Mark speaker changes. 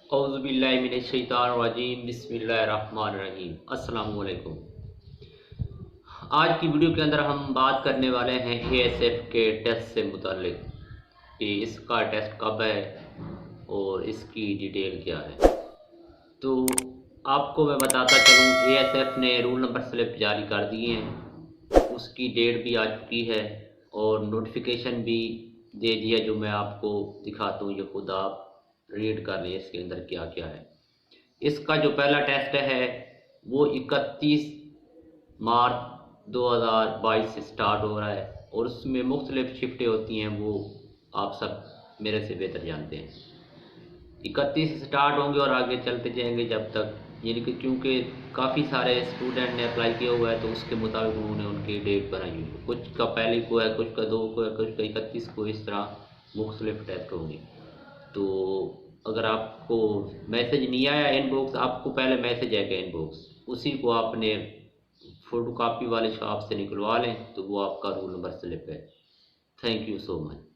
Speaker 1: औज़ुबिल्लाहिमिनश्शैतानिर्रजीम बिस्मिल्लाहिर्रहमानिर्रहीम। अस्सलाम वालेकुम। आज की वीडियो के अंदर हम बात करने वाले हैं एएसएफ के टेस्ट से मुताल्लिक कि इसका टेस्ट कब है और इसकी डिटेल क्या है। तो आपको मैं बताता चलूँ, एएसएफ ने रूल नंबर स्लिप जारी कर दिए हैं, उसकी डेट भी आ चुकी है और नोटिफिकेशन भी दे दिया, जो मैं आपको दिखाता हूँ। ये खुद आप रीड कर लें इसके अंदर क्या क्या है। इसका जो पहला टेस्ट है वो 31 मार्च 2022 से स्टार्ट हो रहा है और उसमें मुख्तलिफ शिफ्टें होती हैं, वो आप सब मेरे से बेहतर जानते हैं। 31 से स्टार्ट होंगे और आगे चलते जाएंगे जब तक, यानी कि क्योंकि काफ़ी सारे स्टूडेंट ने अप्लाई किया हुआ है तो उसके मुताबिक उन्होंने उनकी डेट बनाई हुई है। कुछ का पहले को है, कुछ का 2 को है, कुछ का 31 को। इस तरह मुख्तलिफ टेस्ट होंगे। तो अगर आपको मैसेज नहीं आया इनबॉक्स, आपको पहले मैसेज आएगा इनबॉक्स, उसी को आपने फ़ोटो कापी वाले शॉप से निकलवा लें तो वो आपका रूल नंबर स्लिप है। Thank you so much.